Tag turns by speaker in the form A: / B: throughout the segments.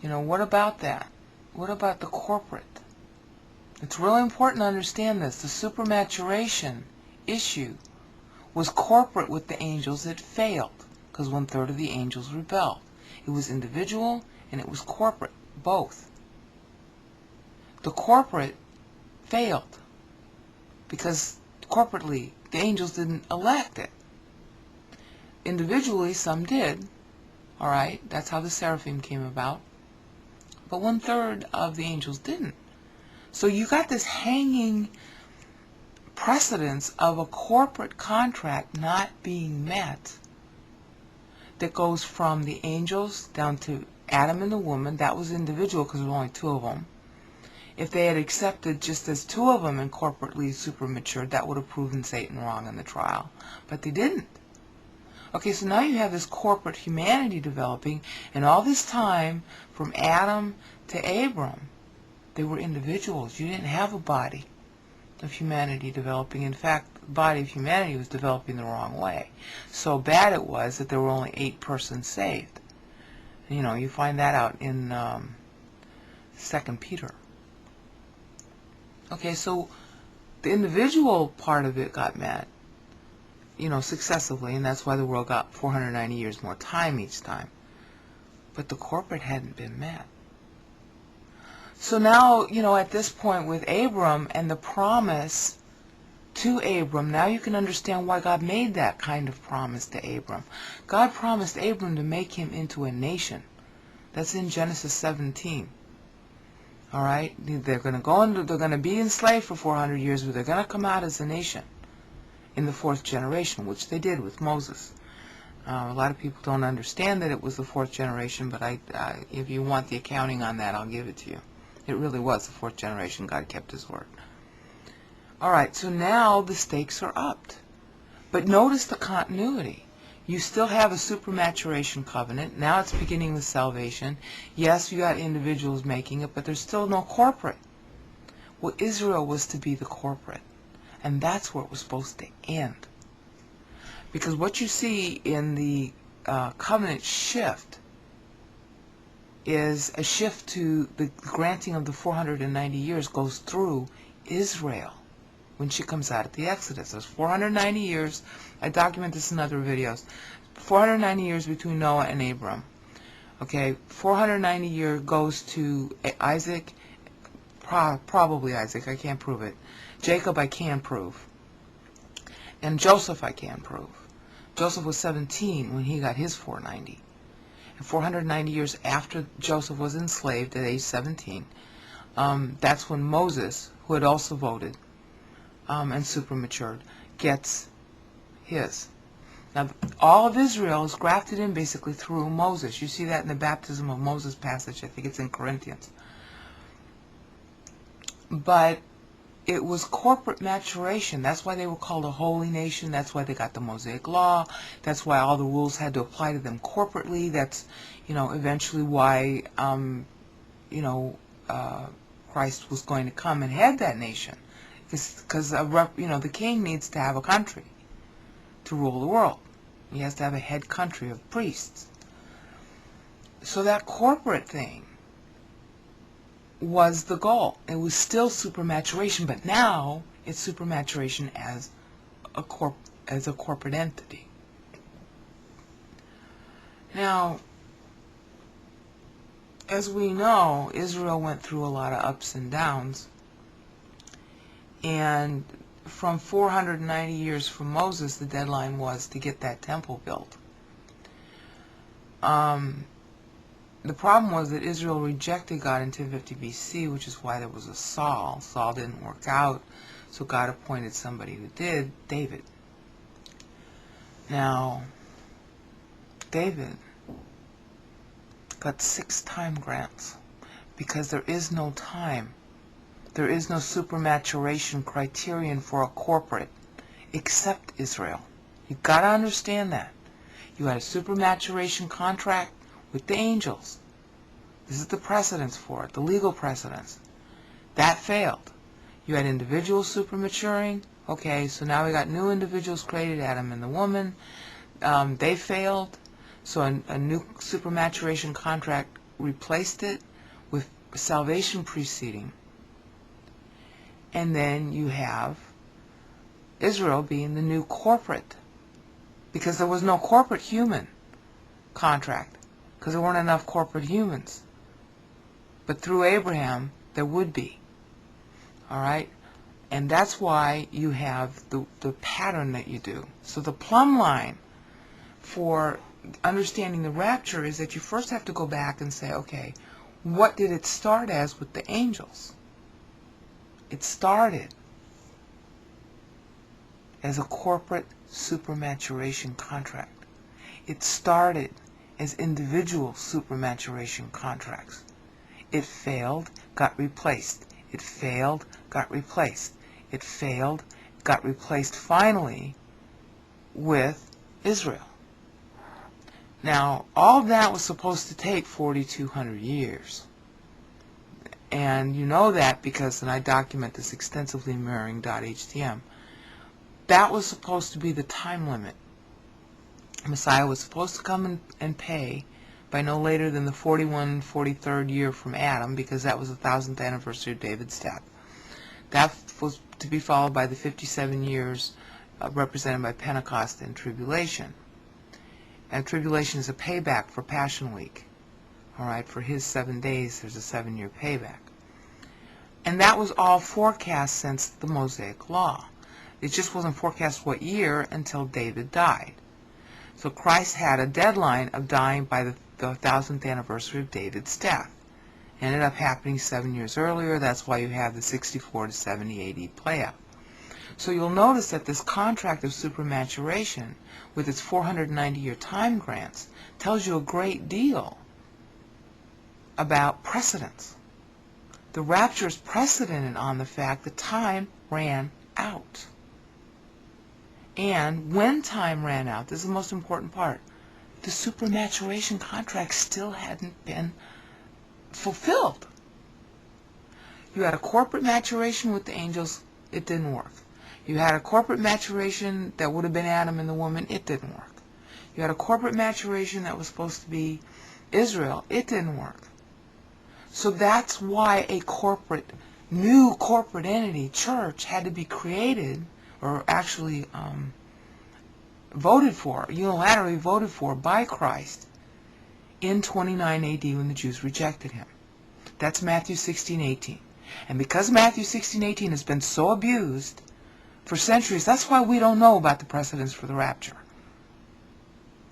A: what about that? What about the corporate? It's really important to understand this. The supermaturation issue was corporate with the angels. It failed because 1/3 of the angels rebelled. It was individual and it was corporate, both. The corporate failed because corporately the angels didn't elect it. Individually, some did. All right, that's how the seraphim came about. But 1/3 of the angels didn't. So you got this hanging precedence of a corporate contract not being met that goes from the angels down to Adam and the woman. That was individual because there were only 2 of them. If they had accepted just as 2 of them and corporately supermatured, that would have proven Satan wrong in the trial. But they didn't. Okay, so now you have this corporate humanity developing, and all this time, from Adam to Abram, they were individuals. You didn't have a body of humanity developing. In fact, the body of humanity was developing the wrong way. So bad it was that there were only 8 persons saved. You find that out in 2 Peter. Okay, so the individual part of it got met, successively, and that's why the world got 490 years more time each time. But the corporate hadn't been met. So now, at this point with Abram and the promise to Abram, now you can understand why God made that kind of promise to Abram. God promised Abram to make him into a nation. That's in Genesis 17. All right? They're going to be enslaved for 400 years, but they're going to come out as a nation in the 4th generation, which they did with Moses. A lot of people don't understand that it was the 4th generation, but if you want the accounting on that, I'll give it to you. It really was the 4th generation. God kept his word. All right, so now the stakes are upped. But notice the continuity. You still have a supermaturation covenant. Now it's beginning with salvation. Yes, you got individuals making it, but there's still no corporate. Well, Israel was to be the corporate. And that's where it was supposed to end. Because what you see in the covenant shift is a shift to the granting of the 490 years goes through Israel when she comes out of the Exodus. There's 490 years. I document this in other videos. 490 years between Noah and Abram. Okay, 490 year goes to Isaac, probably Isaac, I can't prove it. Jacob I can prove. And Joseph I can prove. Joseph was 17 when he got his 490. And 490 years after Joseph was enslaved at age 17, that's when Moses, who had also voted and supermatured, gets his. Now, all of Israel is grafted in basically through Moses. You see that in the baptism of Moses passage. I think it's in Corinthians. But it was corporate maturation. That's why they were called a holy nation. That's why they got the Mosaic Law. That's why all the rules had to apply to them corporately. That's, eventually why, Christ was going to come and head that nation. Because, the king needs to have a country to rule the world. He has to have a head country of priests. So that corporate thing was the goal. It was still supermaturation, but now it's supermaturation as a corporate entity. Now, as we know, Israel went through a lot of ups and downs, and from 490 years from Moses, the deadline was to get that temple built. The problem was that Israel rejected God in 1050 BC, which is why there was a Saul. Saul didn't work out, so God appointed somebody who did, David. Now, David got 6 time grants because there is no time. There is no supermaturation criterion for a corporate except Israel. You've got to understand that. You had a supermaturation contract with the angels. This is the precedence for it, the legal precedence. That failed. You had individuals supermaturing. Okay, so now we got new individuals created, Adam and the woman. They failed. So a new supermaturation contract replaced it with salvation preceding. And then you have Israel being the new corporate, because there was no corporate human contract, because there weren't enough corporate humans. But through Abraham, there would be. All right? And that's why you have the pattern that you do. So the plumb line for understanding the rapture is that you first have to go back and say, okay, what did it start as with the angels? It started as a corporate supermaturation contract. It started as individual supermaturation contracts. It failed, got replaced. It failed, got replaced. It failed, got replaced finally with Israel. Now, all that was supposed to take 4,200 years. And you know that because, and I document this extensively in mirroring.htm, that was supposed to be the time limit. Messiah was supposed to come and pay by no later than the 43rd year from Adam, because that was the 1000th anniversary of David's death. That was to be followed by the 57 years represented by Pentecost and Tribulation. And Tribulation is a payback for Passion Week. All right, for his 7 days, there's a 7-year payback. And that was all forecast since the Mosaic Law. It just wasn't forecast what year until David died. So Christ had a deadline of dying by the 1000th anniversary of David's death. It ended up happening 7 years earlier. That's why you have the 64 to 70 AD playout. So you'll notice that this contract of supermaturation, with its 490-year time grants, tells you a great deal about precedence. The rapture is precedented on the fact that time ran out. And when time ran out, this is the most important part, the supermaturation contract still hadn't been fulfilled. You had a corporate maturation with the angels, it didn't work. You had a corporate maturation that would have been Adam and the woman, it didn't work. You had a corporate maturation that was supposed to be Israel, it didn't work. So that's why a new corporate entity, church, had to be created, or actually voted for, unilaterally voted for by Christ in 29 AD when the Jews rejected him. That's Matthew 16:18. And because Matthew 16:18 has been so abused for centuries, that's why we don't know about the precedents for the rapture.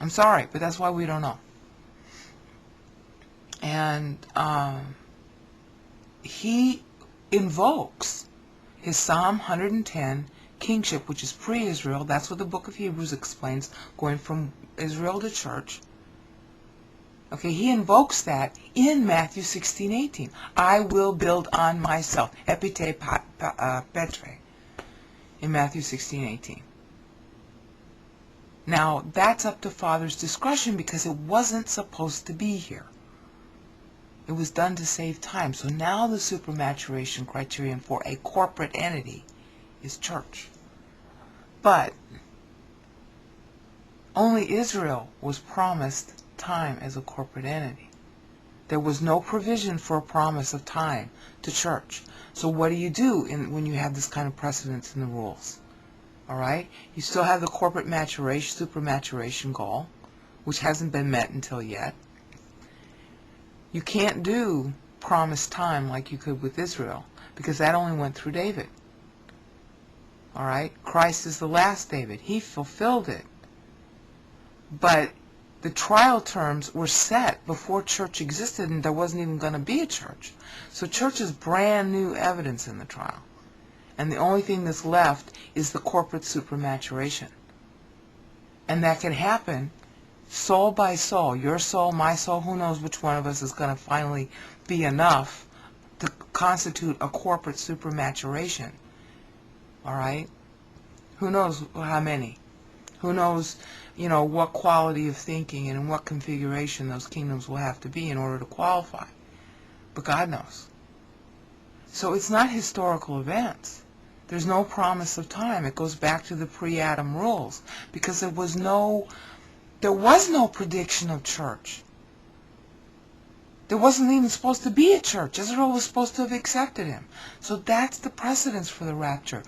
A: I'm sorry, but that's why we don't know. And he invokes his Psalm 110 kingship, which is pre-Israel. That's what the book of Hebrews explains, going from Israel to church. Okay, he invokes that in Matthew 16:18. I will build on myself, epite petre, in Matthew 16:18. Now, that's up to Father's discretion because it wasn't supposed to be here. It was done to save time. So now the supermaturation criterion for a corporate entity is church. But only Israel was promised time as a corporate entity. There was no provision for a promise of time to church. So what do you do when you have this kind of precedence in the rules? All right? You still have the corporate maturation, supermaturation goal, which hasn't been met until yet. You can't do promised time like you could with Israel, because that only went through David. All right? Christ is the last David. He fulfilled it. But the trial terms were set before church existed, and there wasn't even going to be a church. So church is brand new evidence in the trial. And the only thing that's left is the corporate supermaturation. And that can happen soul by soul. Your soul, my soul, who knows which one of us is going to finally be enough to constitute a corporate supermaturation. All right? Who knows how many? Who knows, what quality of thinking and in what configuration those kingdoms will have to be in order to qualify. But God knows. So it's not historical events. There's no promise of time. It goes back to the pre-Adam rules, because there was no prediction of church. There wasn't even supposed to be a church. Israel was supposed to have accepted him. So that's the precedence for the rapture.